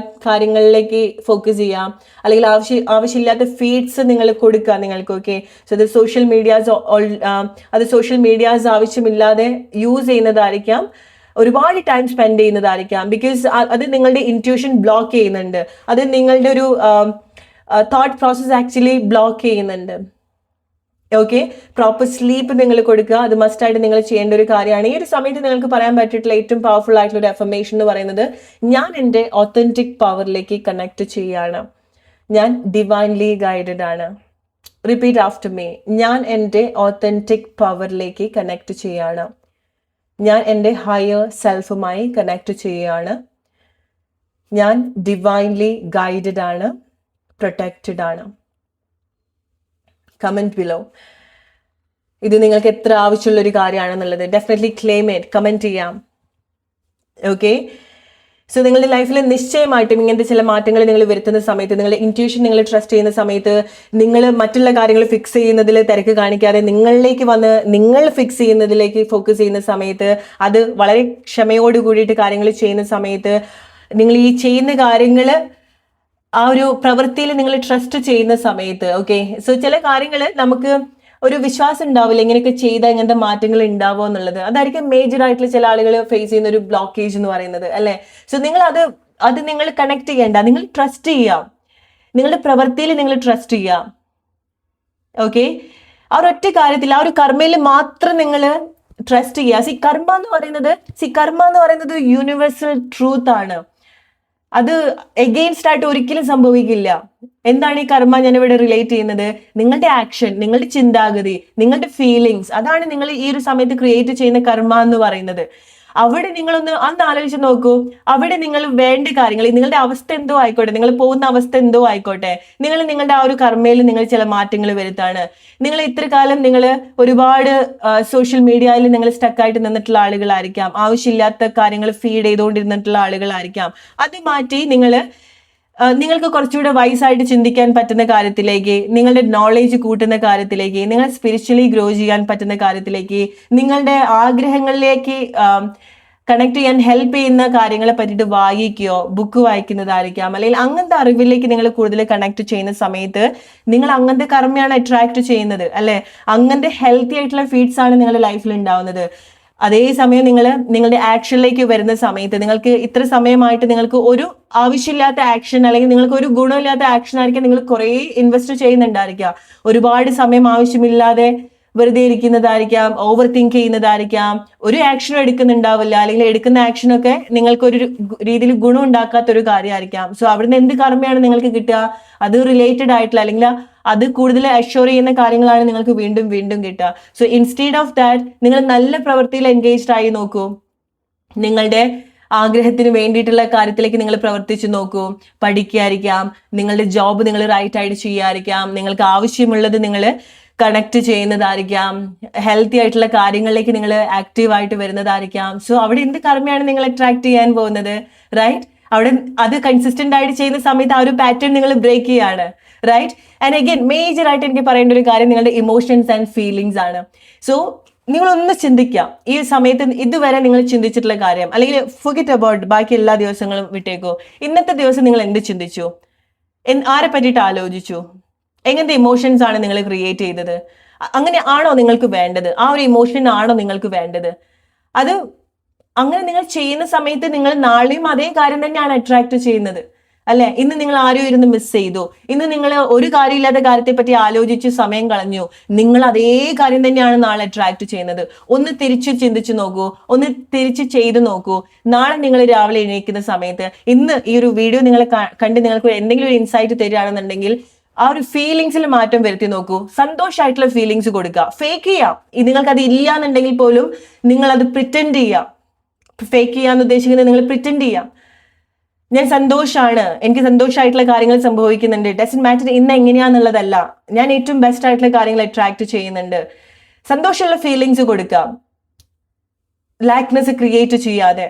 കാര്യങ്ങളിലേക്ക് ഫോക്കസ് ചെയ്യാം, അല്ലെങ്കിൽ ആവശ്യമില്ലാത്ത ഫീഡ്സ് നിങ്ങൾ കൊടുക്കുക നിങ്ങൾക്ക്. ഓക്കെ, സോ അത് സോഷ്യൽ മീഡിയാസ് ആവശ്യമില്ലാതെ യൂസ് ചെയ്യുന്നതായിരിക്കാം, ഒരുപാട് ടൈം സ്പെൻഡ് ചെയ്യുന്നതായിരിക്കാം. ബിക്കോസ് അത് നിങ്ങളുടെ ഇൻറ്റ്യൂഷൻ ബ്ലോക്ക് ചെയ്യുന്നുണ്ട്, അത് നിങ്ങളുടെ ഒരു തോട്ട് പ്രോസസ് ആക്ച്വലി ബ്ലോക്ക് ചെയ്യുന്നുണ്ട്. ഓക്കെ, പ്രോപ്പർ സ്ലീപ്പ് നിങ്ങൾ കൊടുക്കുക, അത് മസ്റ്റായിട്ട് നിങ്ങൾ ചെയ്യേണ്ട ഒരു കാര്യമാണ്. ഈ ഒരു സമയത്ത് നിങ്ങൾക്ക് പറയാൻ പറ്റിയിട്ടുള്ള ഏറ്റവും പവർഫുൾ ആയിട്ടുള്ള ഒരു അഫർമേഷൻ എന്ന് പറയുന്നത്, ഞാൻ എൻ്റെ ഒത്തന്റിക് പവറിലേക്ക് കണക്ട് ചെയ്യാണ്, ഞാൻ ഡിവൈൻലി ഗൈഡഡ് ആണ്. Repeat after me. ഞാൻ എൻ്റെ ഒത്തന്റിക് പവറിലേക്ക് കണക്ട് ചെയ്യാണ്, ഞാൻ എൻ്റെ ഹയർ സെൽഫുമായി കണക്ട് ചെയ്യുകയാണ്, ഞാൻ ഡിവൈൻലി ഗൈഡഡ് ആണ്, പ്രൊട്ടക്റ്റഡ് ആണ്. കമന്റ് ബിലോ ഇത് നിങ്ങൾക്ക് എത്ര ആവശ്യമുള്ള ഒരു കാര്യമാണെന്നുള്ളത്. ഡെഫിനറ്റ്ലി ക്ലെയിം ഇറ്റ്, കമന്റ് ചെയ്യാം. ഓക്കെ, സോ നിങ്ങളുടെ ലൈഫിൽ നിശ്ചയമായിട്ടും ഇങ്ങനത്തെ ചില മാറ്റങ്ങൾ നിങ്ങൾ വരുത്തുന്ന സമയത്ത്, നിങ്ങളുടെ ഇൻറ്റ്യൂഷൻ നിങ്ങൾ ട്രസ്റ്റ് ചെയ്യുന്ന സമയത്ത്, നിങ്ങൾ മറ്റുള്ള കാര്യങ്ങൾ ഫിക്സ് ചെയ്യുന്നതിൽ തിരക്ക് കാണിക്കാതെ നിങ്ങളിലേക്ക് വന്ന് നിങ്ങൾ ഫിക്സ് ചെയ്യുന്നതിലേക്ക് ഫോക്കസ് ചെയ്യുന്ന സമയത്ത്, അത് വളരെ ക്ഷമയോട് കൂടിയിട്ട് കാര്യങ്ങൾ ചെയ്യുന്ന സമയത്ത്, നിങ്ങൾ ഈ ചെയ്യുന്ന കാര്യങ്ങൾ ആ ഒരു പ്രവൃത്തിയിൽ നിങ്ങൾ ട്രസ്റ്റ് ചെയ്യുന്ന സമയത്ത്, ഓക്കെ, സോ ചില കാര്യങ്ങൾ നമുക്ക് ഒരു വിശ്വാസം ഉണ്ടാവില്ല, ഇങ്ങനെയൊക്കെ ചെയ്താൽ ഇങ്ങനത്തെ മാറ്റങ്ങൾ ഉണ്ടാവുമോ എന്നുള്ളത്. അതായിരിക്കും മേജർ ആയിട്ടുള്ള ചില ആളുകൾ ഫേസ് ചെയ്യുന്ന ഒരു ബ്ലോക്കേജ് എന്ന് പറയുന്നത്, അല്ലേ? സോ നിങ്ങൾ അത് നിങ്ങൾ കണക്ട് ചെയ്യേണ്ട, നിങ്ങൾ ട്രസ്റ്റ് ചെയ്യാം, നിങ്ങളുടെ പ്രവൃത്തിയിൽ നിങ്ങൾ ട്രസ്റ്റ് ചെയ്യാം. ഓക്കെ, ആ ഒരു ഒറ്റ കാര്യത്തിൽ, ആ ഒരു കർമ്മയിൽ മാത്രം നിങ്ങൾ ട്രസ്റ്റ് ചെയ്യുക. കർമ്മ എന്ന് പറയുന്നത് യൂണിവേഴ്സൽ ട്രൂത്ത് ആണ്. അത് എഗെയിൻസ്റ്റ് ആയിട്ട് ഒരിക്കലും സംഭവിക്കില്ല. എന്താണ് ഈ കർമ്മ ഞാൻ ഇവിടെ റിലേറ്റ് ചെയ്യുന്നത്? നിങ്ങളുടെ ആക്ഷൻ, നിങ്ങളുടെ ചിന്താഗതി, നിങ്ങളുടെ ഫീലിങ്സ്, അതാണ് നിങ്ങൾ ഈ ഒരു സമയത്ത് ക്രിയേറ്റ് ചെയ്യുന്ന കർമ്മ എന്ന് പറയുന്നത്. അവിടെ നിങ്ങളൊന്ന് ആലോചിച്ച് നോക്കൂ. അവിടെ നിങ്ങൾ വേണ്ട കാര്യങ്ങൾ, നിങ്ങളുടെ അവസ്ഥ എന്തോ ആയിക്കോട്ടെ, നിങ്ങൾ പോകുന്ന അവസ്ഥ എന്തോ ആയിക്കോട്ടെ, നിങ്ങളുടെ ആ ഒരു കർമ്മയിൽ നിങ്ങൾ ചില മാറ്റങ്ങൾ വരുത്താണ്. നിങ്ങൾ ഇത്ര കാലം നിങ്ങൾ ഒരുപാട് സോഷ്യൽ മീഡിയയിൽ നിങ്ങൾ സ്റ്റക്കായിട്ട് നിന്നിട്ടുള്ള ആളുകളായിരിക്കാം, ആവശ്യമില്ലാത്ത കാര്യങ്ങൾ ഫീഡ് ചെയ്തുകൊണ്ടിരുന്നിട്ടുള്ള ആളുകളായിരിക്കാം. അത് മാറ്റി നിങ്ങൾക്ക് കുറച്ചുകൂടെ വൈസായിട്ട് ചിന്തിക്കാൻ പറ്റുന്ന കാര്യത്തിലേക്ക്, നിങ്ങളുടെ നോളേജ് കൂട്ടുന്ന കാര്യത്തിലേക്ക്, നിങ്ങൾ സ്പിരിച്വലി ഗ്രോ ചെയ്യാൻ പറ്റുന്ന കാര്യത്തിലേക്ക്, നിങ്ങളുടെ ആഗ്രഹങ്ങളിലേക്ക് കണക്ട് ചെയ്യാൻ ഹെൽപ്പ് ചെയ്യുന്ന കാര്യങ്ങളെ പറ്റിയിട്ട് വായിക്കുകയോ ബുക്ക് വായിക്കുന്നതായിരിക്കാം, അല്ലെങ്കിൽ അങ്ങനത്തെ അറിവിലേക്ക് നിങ്ങൾ കൂടുതൽ കണക്ട് ചെയ്യുന്ന സമയത്ത് നിങ്ങൾ അങ്ങനത്തെ കർമ്മയാണ് അട്രാക്ട് ചെയ്യുന്നത്, അല്ലെ? അങ്ങനത്തെ ഹെൽത്തി ആയിട്ടുള്ള ഫീഡ്സ് ആണ് നിങ്ങളുടെ ലൈഫിൽ ഉണ്ടാവുന്നത്. അതേസമയം നിങ്ങളുടെ ആക്ഷനിലേക്ക് വരുന്ന സമയത്ത്, നിങ്ങൾക്ക് ഇത്ര സമയമായിട്ട് നിങ്ങൾക്ക് ഒരു ആവശ്യമില്ലാത്ത ആക്ഷൻ, അല്ലെങ്കിൽ നിങ്ങൾക്ക് ഒരു ഗുണമില്ലാത്ത ആക്ഷൻ ആയിരിക്കാം നിങ്ങൾ കുറേ ഇൻവെസ്റ്റ് ചെയ്യുന്നുണ്ടായിരിക്കാം. ഒരുപാട് സമയം ആവശ്യമില്ലാതെ വെറുതെ ഇരിക്കുന്നതായിരിക്കാം, ഓവർ തിങ്ക് ചെയ്യുന്നതായിരിക്കാം, ഒരു ആക്ഷനും എടുക്കുന്നുണ്ടാവില്ല, അല്ലെങ്കിൽ എടുക്കുന്ന ആക്ഷനൊക്കെ നിങ്ങൾക്കൊരു രീതിയിൽ ഗുണം ഉണ്ടാക്കാത്തൊരു കാര്യമായിരിക്കാം. സോ അവിടുന്ന് എന്ത് കർമ്മയാണ് നിങ്ങൾക്ക് കിട്ടുക? അത് റിലേറ്റഡ് ആയിട്ടുള്ള, അല്ലെങ്കിൽ അത് കൂടുതൽ അഷ്യൂർ ചെയ്യുന്ന കാര്യങ്ങളാണ് നിങ്ങൾക്ക് വീണ്ടും വീണ്ടും കിട്ടുക. സോ ഇൻസ്റ്റീഡ് ഓഫ് ദാറ്റ്, നിങ്ങൾ നല്ല പ്രവൃത്തിയിൽ എൻഗേജ്ഡ് ആയി നോക്കൂ. നിങ്ങളുടെ ആഗ്രഹത്തിന് വേണ്ടിയിട്ടുള്ള കാര്യത്തിലേക്ക് നിങ്ങൾ പ്രവർത്തിച്ചു നോക്കൂ. പഠിക്കാതിരിക്കാം, നിങ്ങളുടെ ജോബ് നിങ്ങൾ റൈറ്റ് ആയിട്ട് ചെയ്യാതിരിക്കാം, നിങ്ങൾക്ക് ആവശ്യമുള്ളത് നിങ്ങൾ കണക്ട് ചെയ്യുന്നതായിരിക്കാം, ഹെൽത്തി ആയിട്ടുള്ള കാര്യങ്ങളിലേക്ക് നിങ്ങൾ ആക്റ്റീവായിട്ട് വരുന്നതായിരിക്കാം. സോ അവിടെ എന്ത് കർമ്മയാണ് നിങ്ങൾ അട്രാക്ട് ചെയ്യാൻ പോകുന്നത്, റൈറ്റ്? അവിടെ അത് കൺസിസ്റ്റന്റ് ആയിട്ട് ചെയ്യുന്ന സമയത്ത് ആ ഒരു പാറ്റേൺ നിങ്ങൾ ബ്രേക്ക് ചെയ്യാണ്, റൈറ്റ്? ആൻഡ് അഗൈൻ മേജർ ആയിട്ട് എനിക്ക് പറയേണ്ട ഒരു കാര്യം നിങ്ങളുടെ ഇമോഷൻസ് ആൻഡ് ഫീലിങ്സ് ആണ്. സോ നിങ്ങളൊന്ന് ചിന്തിക്കാം ഈ സമയത്ത് ഇതുവരെ നിങ്ങൾ ചിന്തിച്ചിട്ടുള്ള കാര്യം, അല്ലെങ്കിൽ ഫുഗെറ്റ് അബൌട്ട് ബാക്കി എല്ലാ ദിവസങ്ങളും വിട്ടേക്കോ. ഇന്നത്തെ ദിവസം നിങ്ങൾ എന്ത് ചിന്തിച്ചു, ആരെ പറ്റിയിട്ട് ആലോചിച്ചു, എങ്ങനത്തെ ഇമോഷൻസ് ആണ് നിങ്ങൾ ക്രിയേറ്റ് ചെയ്തത്, അങ്ങനെ ആണോ നിങ്ങൾക്ക് വേണ്ടത്, ആ ഒരു ഇമോഷൻ ആണോ നിങ്ങൾക്ക് വേണ്ടത്. അത് അങ്ങനെ നിങ്ങൾ ചെയ്യുന്ന സമയത്ത് നിങ്ങൾ നാളെയും അതേ കാര്യം തന്നെയാണ് അട്രാക്ട് ചെയ്യുന്നത്, അല്ലെ? ഇന്ന് നിങ്ങൾ ആരും ഇരുന്ന് മിസ് ചെയ്തു, ഇന്ന് നിങ്ങൾ ഒരു കാര്യമില്ലാത്ത കാര്യത്തെ പറ്റി ആലോചിച്ച് സമയം കളഞ്ഞു, നിങ്ങൾ അതേ കാര്യം തന്നെയാണ് നാളെ അട്രാക്ട് ചെയ്യുന്നത്. ഒന്ന് തിരിച്ചു ചിന്തിച്ചു നോക്കൂ, ഒന്ന് തിരിച്ച് ചെയ്തു നോക്കൂ. നാളെ നിങ്ങൾ രാവിലെ എണീക്കുന്ന സമയത്ത് ഇന്ന് ഈ ഒരു വീഡിയോ നിങ്ങൾ കണ്ട് നിങ്ങൾക്ക് എന്തെങ്കിലും ഒരു ഇൻസൈറ്റ് തരികയാണെന്നുണ്ടെങ്കിൽ ആ ഒരു ഫീലിങ്സിൽ മാറ്റം വരുത്തി നോക്കൂ. സന്തോഷമായിട്ടുള്ള ഫീലിങ്സ് കൊടുക്കുക. ഫേക്ക് ചെയ്യാം, നിങ്ങൾക്ക് അത് ഇല്ല എന്നുണ്ടെങ്കിൽ പോലും നിങ്ങൾ അത് പ്രിറ്റൻഡ് ചെയ്യാം. ഫേക്ക് ചെയ്യാന്ന് ഉദ്ദേശിക്കുന്നത് നിങ്ങൾ പ്രിറ്റൻഡ് ചെയ്യാം. ഞാൻ സന്തോഷാണ്, എനിക്ക് സന്തോഷമായിട്ടുള്ള കാര്യങ്ങൾ സംഭവിക്കുന്നുണ്ട്. ഡസന്റ് മാറ്റർ ഇന്ന് എങ്ങനെയാന്നുള്ളതല്ല, ഞാൻ ഏറ്റവും ബെസ്റ്റ് ആയിട്ടുള്ള കാര്യങ്ങൾ അട്രാക്ട് ചെയ്യുന്നുണ്ട്. സന്തോഷമുള്ള ഫീലിങ്സ് കൊടുക്കാം, ലാക്നെസ് ക്രിയേറ്റ് ചെയ്യാതെ.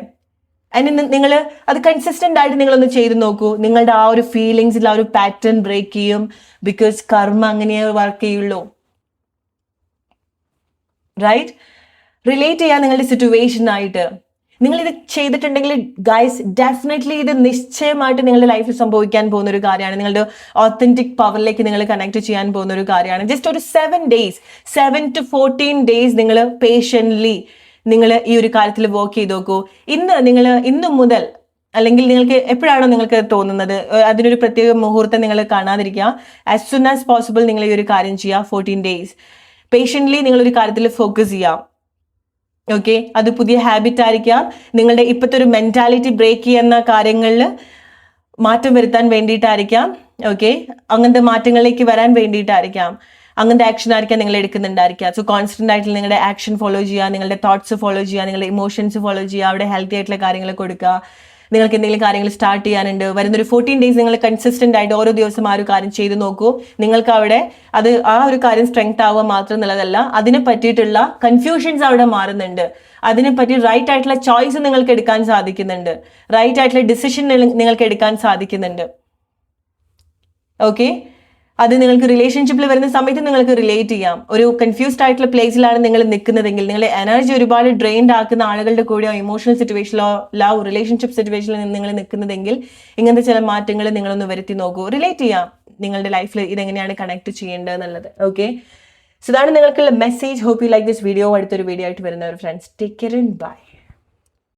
അതിന് നിങ്ങൾ അത് കൺസിസ്റ്റന്റ് ആയിട്ട് നിങ്ങളൊന്ന് ചെയ്ത് നോക്കൂ. നിങ്ങളുടെ ആ ഒരു ഫീലിങ്സിൽ ആ ഒരു പാറ്റേൺ ബ്രേക്ക് ചെയ്യും. ബിക്കോസ് കർമ്മ അങ്ങനെയേ വർക്ക് ചെയ്യുള്ളൂ. റൈറ്റ്? റിലേറ്റ് ചെയ്യാൻ നിങ്ങളുടെ സിറ്റുവേഷനായിട്ട് നിങ്ങൾ ഇത് ചെയ്തിട്ടുണ്ടെങ്കിൽ ഗൈസ് ഡെഫിനറ്റ്ലി ഇത് നിശ്ചയമായിട്ട് നിങ്ങളുടെ ലൈഫിൽ സംഭവിക്കാൻ പോകുന്ന ഒരു കാര്യമാണ്. നിങ്ങളുടെ ഓത്തന്റിക് പവറിലേക്ക് നിങ്ങൾ കണക്ട് ചെയ്യാൻ പോകുന്ന ഒരു കാര്യമാണ്. ജസ്റ്റ് ഒരു 7 to 14 days നിങ്ങൾ പേഷ്യൻ്റ്ലി നിങ്ങൾ ഈ ഒരു കാര്യത്തിൽ വർക്ക് ചെയ്ത് നോക്കൂ. ഇന്ന് മുതൽ, അല്ലെങ്കിൽ നിങ്ങൾക്ക് എപ്പോഴാണോ നിങ്ങൾക്ക് തോന്നുന്നത്, അതിനൊരു പ്രത്യേക മുഹൂർത്തം നിങ്ങൾ കാണാതിരിക്കുക. ആസ് സൂൺ ആസ് പോസിബിൾ നിങ്ങൾ ഈ ഒരു കാര്യം ചെയ്യുക. 14 days പേഷ്യൻ്റ്ലി നിങ്ങളൊരു കാര്യത്തിൽ ഫോക്കസ് ചെയ്യാം. ഓക്കെ, അത് പുതിയ ഹാബിറ്റ് ആയിരിക്കാം. നിങ്ങളുടെ ഇപ്പോഴത്തെ ഒരു മെന്റാലിറ്റി ബ്രേക്ക് ചെയ്യുന്ന കാര്യങ്ങളിൽ മാറ്റം വരുത്താൻ വേണ്ടിയിട്ടായിരിക്കാം. ഓക്കെ, അങ്ങനത്തെ മാറ്റങ്ങളിലേക്ക് വരാൻ വേണ്ടിയിട്ടായിരിക്കാം. അങ്ങനത്തെ ആക്ഷൻ ആയിരിക്കാം നിങ്ങൾ എടുക്കുന്നുണ്ടായിരിക്കാം. സോ കോൺസ്റ്റന്റ് ആയിട്ട് നിങ്ങളുടെ ആക്ഷൻ ഫോളോ ചെയ്യുക, നിങ്ങളുടെ തോട്ട്സ് ഫോളോ ചെയ്യുക, നിങ്ങളുടെ ഇമോഷൻസ് ഫോളോ ചെയ്യുക, അവിടെ ഹെൽത്തി ആയിട്ടുള്ള കാര്യങ്ങൾ കൊടുക്കുക. നിങ്ങൾക്ക് എന്തെങ്കിലും കാര്യങ്ങൾ സ്റ്റാർട്ട് ചെയ്യാനുണ്ട്, വരുന്നൊരു 14 days നിങ്ങൾ കൺസിസ്റ്റന്റ് ആയിട്ട് ഓരോ ദിവസം ആ ഒരു കാര്യം ചെയ്ത് നോക്കൂ. നിങ്ങൾക്ക് അവിടെ അത് ആ ഒരു കാര്യം സ്ട്രെങ്ത് ആവുക മാത്രം എന്നുള്ളതല്ല, അതിനെ പറ്റിയിട്ടുള്ള കൺഫ്യൂഷൻസ് അവിടെ മാറുന്നുണ്ട്. അതിനെപ്പറ്റി റൈറ്റ് ആയിട്ടുള്ള ചോയ്സ് നിങ്ങൾക്ക് എടുക്കാൻ സാധിക്കുന്നുണ്ട്, റൈറ്റ് ആയിട്ടുള്ള ഡിസിഷൻ നിങ്ങൾക്ക് എടുക്കാൻ സാധിക്കുന്നുണ്ട്. ഓക്കെ, അത് നിങ്ങൾക്ക് റിലേഷൻഷിപ്പിൽ വരുന്ന സമയത്ത് നിങ്ങൾക്ക് റിലേറ്റ് ചെയ്യാം. ഒരു കൺഫ്യൂസ്ഡ് ആയിട്ടുള്ള പ്ലേസിലാണ് നിങ്ങൾ നിൽക്കുന്നതെങ്കിൽ, നിങ്ങളുടെ എനർജി ഒരുപാട് ഡ്രെയിൻഡ് ആക്കുന്ന ആളുകളുടെ കൂടെയോ ഇമോഷണൽ സിറ്റുവേഷനിലോ ലവ് റിലേഷൻഷിപ്പ് സിറ്റുവേഷനിൽ നിങ്ങൾ നിൽക്കുന്നതെങ്കിൽ ഇങ്ങനത്തെ ചില മാറ്റങ്ങൾ നിങ്ങളൊന്ന് വരുത്തി നോക്കൂ. റിലേറ്റ് ചെയ്യാം നിങ്ങളുടെ ലൈഫിൽ ഇതെങ്ങനെയാണ് കണക്ട് ചെയ്യേണ്ടത് എന്നുള്ളത്. ഓക്കെ, സോ ഇതാണ് നിങ്ങൾക്കുള്ള message. Hope you like this video. അടുത്തൊരു വീഡിയോ ആയിട്ട് വരുന്നവർ friends, take care and by.